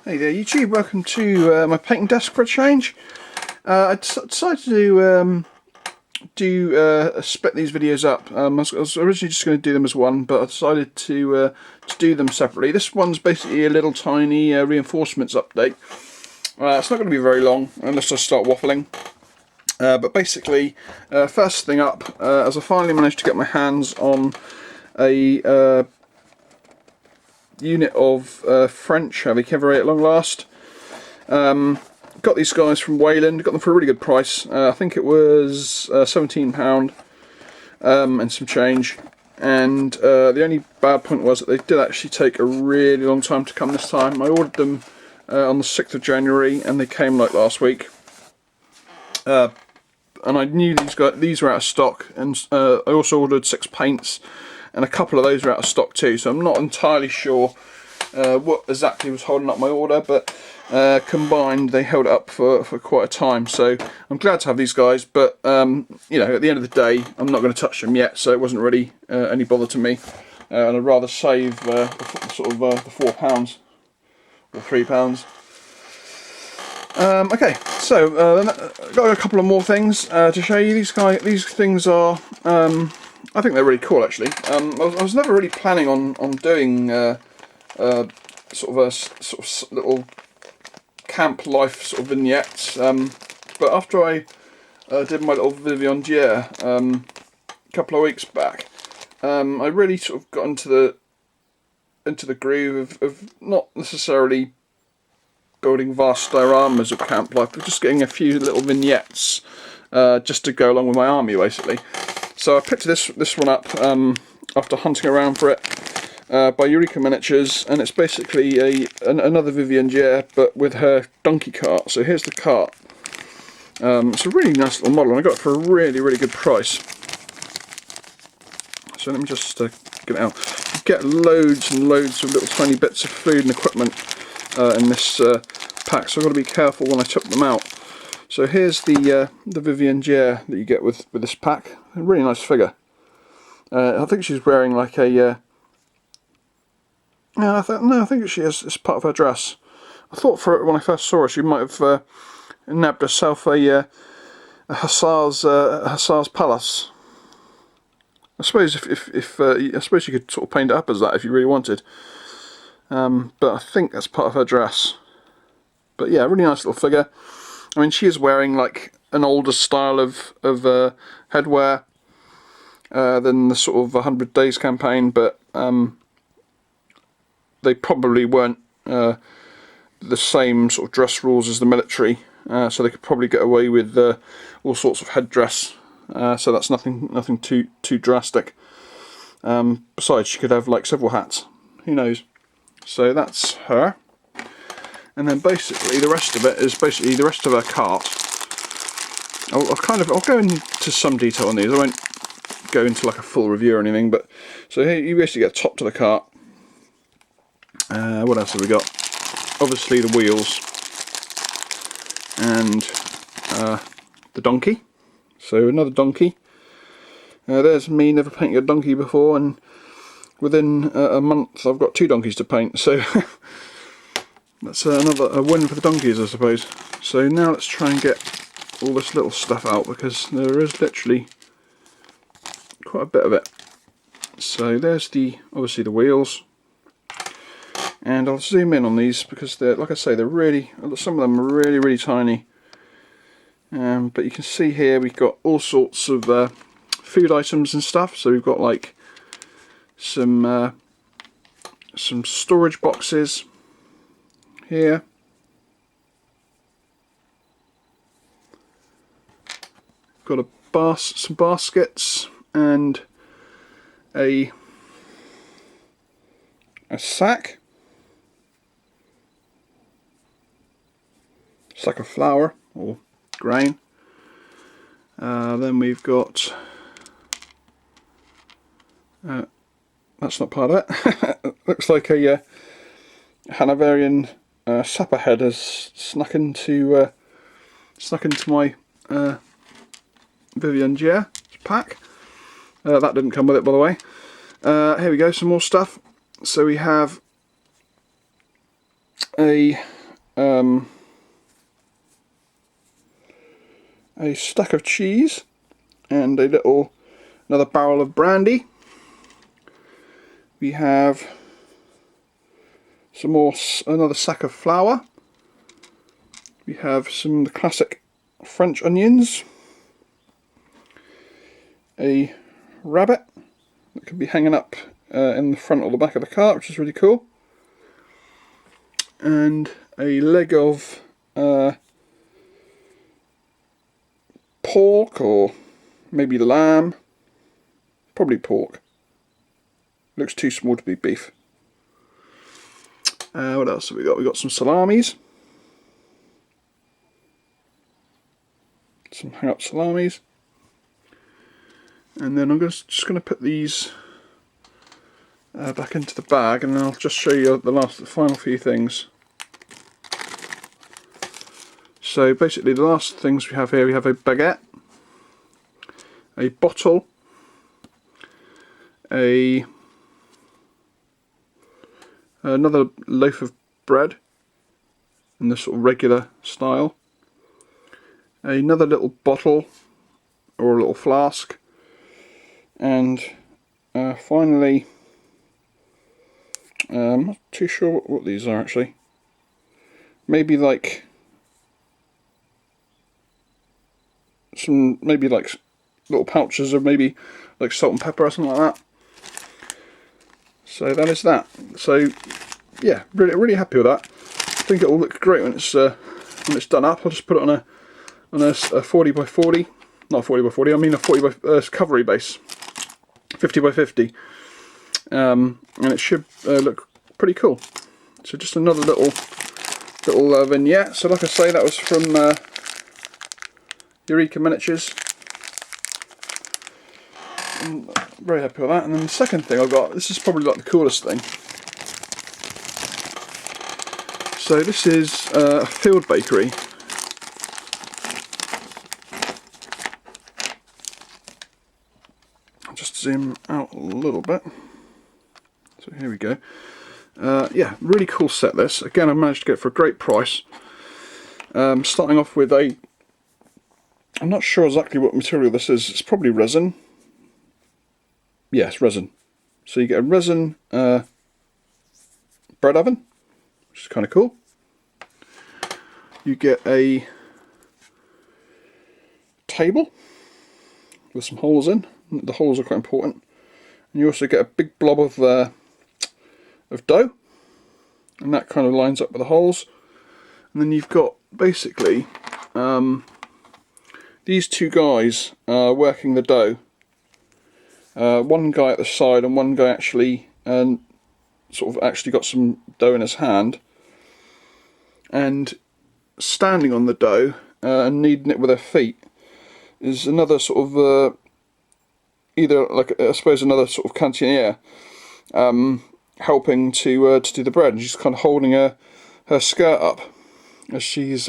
Hey there YouTube, welcome to my painting desk for a change. I decided to split these videos up. I was originally just going to do them as one, but I decided to do them separately. This one's basically a little tiny Reinforcements update. It's not going to be very long unless I start waffling. But basically, first thing up, as I finally managed to get my hands on a unit of French heavy cavalry at long last. Got these guys from Wayland, got them for a really good price. I think it was £17 and some change. And the only bad point was that they did actually take a really long time to come this time. I ordered them on the 6th of January and they came like last week. And I knew these were out of stock, and I also ordered 6 paints, and a couple of those are out of stock too, so I'm not entirely sure what exactly was holding up my order, but combined they held it up for quite a time. So I'm glad to have these guys, but you know, at the end of the day I'm not going to touch them yet, so it wasn't really any bother to me, and I'd rather save the £4 or £3. Okay, so got a couple of more things to show you. These things are, I think they're really cool actually. I was never really planning on doing sort of little camp life sort of vignettes, but after I did my little Viviandière a couple of weeks back, I really sort of got into the groove of not necessarily building vast dioramas of camp life, but just getting a few little vignettes just to go along with my army basically. So I picked this one up after hunting around for it by Eureka Miniatures, and it's basically another Viviandière but with her donkey cart. So here's the cart. It's a really nice little model and I got it for a really good price. So let me just get it out. You get loads and loads of little tiny bits of food and equipment in this pack, so I've got to be careful when I took them out. So here's the Viviandière that you get with this pack. A really nice figure. I think she's wearing like a I think she is. It's part of her dress. I thought when I first saw her, she might have nabbed herself a hussar's palace. I suppose I suppose you could sort of paint it up as that if you really wanted. But I think that's part of her dress. But yeah, really nice little figure. I mean, she is wearing like an older style of headwear than the sort of 100 Days campaign, but they probably weren't the same sort of dress rules as the military, so they could probably get away with all sorts of headdress. So that's nothing too drastic. Besides, she could have like several hats. Who knows? So that's her. And then basically the rest of it is basically the rest of her cart. I'll go into some detail on these. I won't go into like a full review or anything, but so here you basically get top to the cart. What else have we got? Obviously the wheels and the donkey. So another donkey. There's me, never painted a donkey before, and within a month I've got 2 donkeys to paint, so that's a win for the donkeys, I suppose. So now let's try and get all this little stuff out, because there is literally quite a bit of it. So there's obviously the wheels, and I'll zoom in on these because they're, like I say, they're really, some of them are really tiny. But you can see here we've got all sorts of food items and stuff. So we've got like some storage boxes here. Got some baskets and a sack of flour or grain. Then we've got that's not part of it. Looks like a Hanoverian sapper head has snuck into my Viviandière pack. That didn't come with it, by the way. Here we go, some more stuff. So we have a a stack of cheese and another barrel of brandy. We have another sack of flour. We have some of the classic French onions, a rabbit that can be hanging up in the front or the back of the cart, which is really cool, and a leg of pork, or maybe lamb, probably pork. Looks too small to be beef. What else have we got? We've got some salamis. Some hang up salamis. And then I'm just going to put these back into the bag, and then I'll just show you the final few things. So basically the last things we have here, we have a baguette, a bottle, another loaf of bread in the sort of regular style, another little bottle or a little flask, and finally, I'm not too sure what these are actually. Maybe like little pouches of maybe like salt and pepper or something like that. So that is that. So yeah, really happy with that. I think it will look great when it's done up. I'll just put it on a 40 by 40, not 40 by 40. I mean a 40 by covery base, 50 by 50, and it should look pretty cool. So just another little vignette. So like I say, that was from Eureka Miniatures. I'm very happy with that. And then the second thing I've got, this is probably like the coolest thing. So this is a field bakery. I'll just zoom out a little bit. So here we go. Yeah, really cool set this. Again, I managed to get it for a great price. Starting off with I'm not sure exactly what material this is. It's probably resin. Yes, resin. So you get a resin bread oven, which is kind of cool. You get a table with some holes in. The holes are quite important. And you also get a big blob of dough, and that kind of lines up with the holes. And then you've got basically these two guys working the dough. One guy at the side and one guy actually sort of actually got some dough in his hand, and standing on the dough and kneading it with their feet is another sort of either like I suppose another sort of cantiniere helping to do the bread, and she's kind of holding her skirt up as she's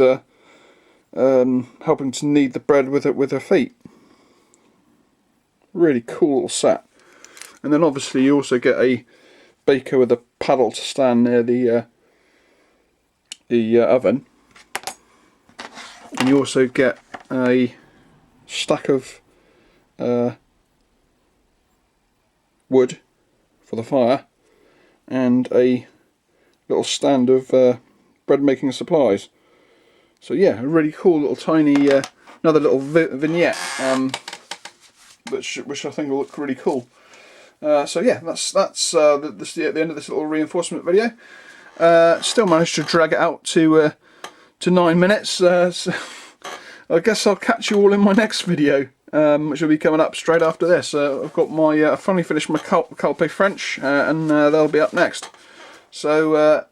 helping to knead the bread with her feet. Really cool little set. And then obviously you also get a baker with a paddle to stand near the oven, and you also get a stack of wood for the fire, and a little stand of bread making supplies. So yeah, a really cool little tiny another little vignette, which I think will look really cool. So yeah, that's the end of this little reinforcement video. Still managed to drag it out to 9 minutes. So I guess I'll catch you all in my next video, which will be coming up straight after this. I've got my I've finally finished my Calpe French, and they'll be up next. So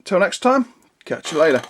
till next time, catch you later.